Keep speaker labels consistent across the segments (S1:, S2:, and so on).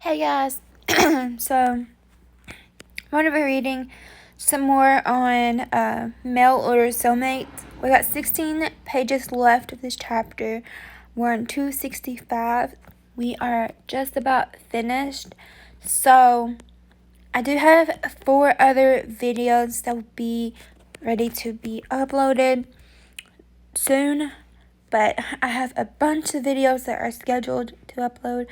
S1: Hey guys, so I'm going to be reading some more on mail order soulmate. We got 16 pages left of this chapter. We're on 265. We are just about finished. So I do have 4 other videos that will be ready to be uploaded soon. But I have a bunch of videos that are scheduled to upload.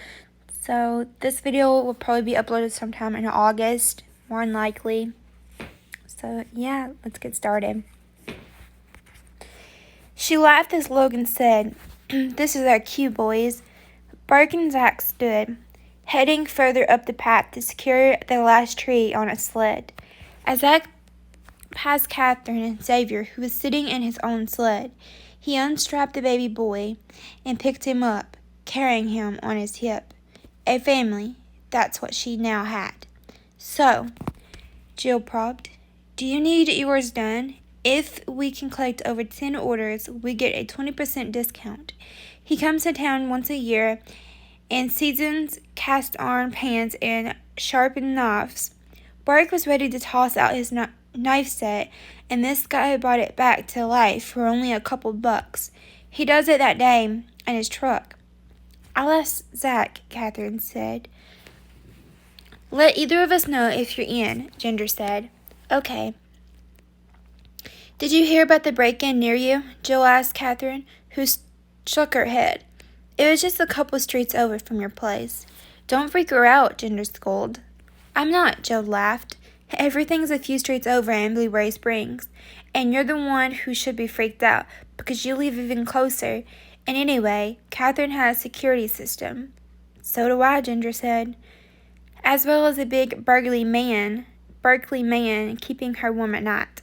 S1: So this video will probably be uploaded sometime in August, more than likely. So yeah, let's get started. She laughed as Logan said, "This is our cue, boys." Burke and Zach stood, heading further up the path to secure the last tree on a sled. As Zach passed Catherine and Xavier, who was sitting in his own sled, he unstrapped the baby boy and picked him up, carrying him on his hip. A family, that's what she now had. "So," Jill probed, "do you need yours done? If we can collect over 10 orders, we get a 20% discount. He comes to town once a year and seasons cast iron pans and sharpened knives." Burke was ready to toss out his knife set, and this guy brought it back to life for only a couple bucks. He does it that day in his truck. "I'll ask Zach," Catherine said. "Let either of us know if you're in," Ginger said. "Okay." "Did you hear about the break-in near you?" Jill asked Catherine, who shook her head. "It was just a couple streets over from your place." "Don't freak her out," Ginger scolded. "I'm not," Jill laughed. "Everything's a few streets over in Blueberry Springs, and you're the one who should be freaked out because you live even closer. And anyway, Catherine has a security system." "So do I," Ginger said. "As well as a big Berkeley man keeping her warm at night."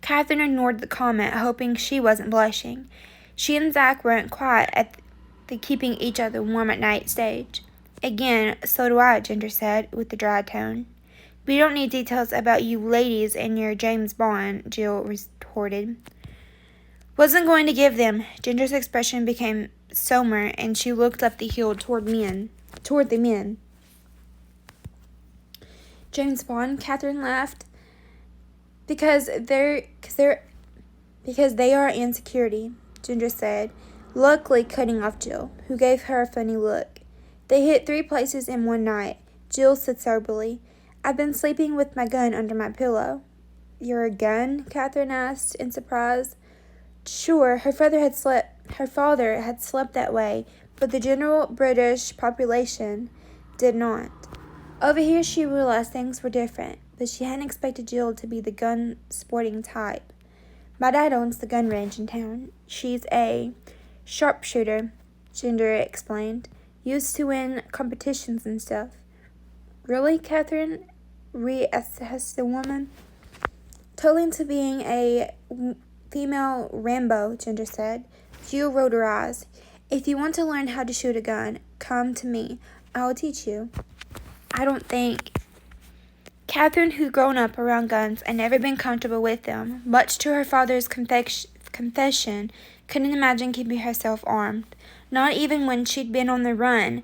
S1: Catherine ignored the comment, hoping she wasn't blushing. She and Zach weren't quite at the keeping each other warm at night stage. "Again, so do I," Ginger said, with a dry tone. "We don't need details about you ladies and your James Bond," Jill retorted. "Wasn't going to give them." Ginger's expression became somber, and she looked up the hill toward the men. "James Bond?" Catherine laughed. Because they are in security," Ginger said, luckily cutting off Jill, who gave her a funny look. "They hit 3 places in one night." Jill said soberly, "I've been sleeping with my gun under my pillow." "Your gun?" Catherine asked in surprise. Sure, her father had slept that way, but the general British population did not. Over here she realized things were different, but she hadn't expected Jill to be the gun-sporting type. "My dad owns the gun range in town. She's a sharpshooter," Ginger explained. "Used to win competitions and stuff." "Really?" Catherine reassessed the woman. "Totally into being a female Rambo," Ginger said. Jill rolled her eyes. "If you want to learn how to shoot a gun, come to me. I will teach you." "I don't think..." Catherine, who'd grown up around guns and never been comfortable with them, much to her father's confession, couldn't imagine keeping herself armed, not even when she'd been on the run.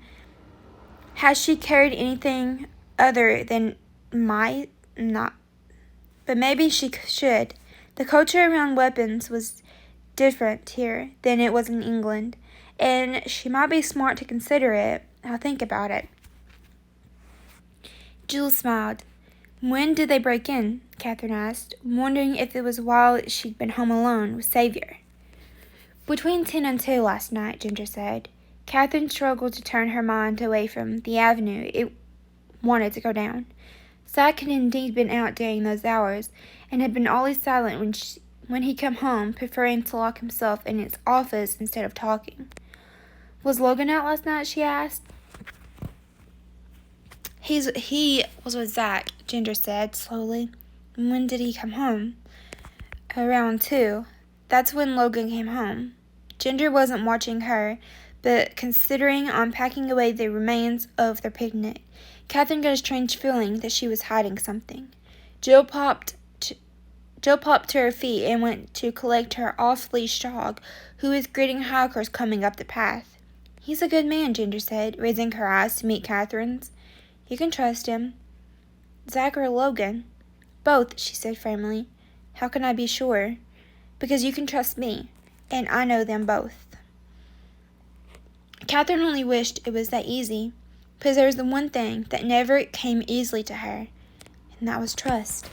S1: Had she carried anything other than might? Not. But maybe she should. The culture around weapons was different here than it was in England, and she might be smart to consider it. I'll think about it. Jill smiled. "When did they break in?" Catherine asked, wondering if it was while she'd been home alone with Xavier. "Between 10 and 2 last night," Ginger said. Catherine struggled to turn her mind away from the avenue it wanted to go down. Zach had indeed been out during those hours, and had been always silent when he came home, preferring to lock himself in his office instead of talking. "Was Logan out last night?" she asked. He was with Zach," Ginger said slowly. "When did he come home?" "Around 2. That's when Logan came home." Ginger wasn't watching her, but considering unpacking away the remains of their picnic. Catherine got a strange feeling that she was hiding something. Jill popped to her feet and went to collect her off-leash dog, who was greeting hikers coming up the path. "He's a good man," Ginger said, raising her eyes to meet Catherine's. You can trust him. Zach or Logan? Both, she said firmly. How can I be sure? Because you can trust me, and I know them both. Catherine only wished it was that easy, because there was the one thing that never came easily to her, and that was trust.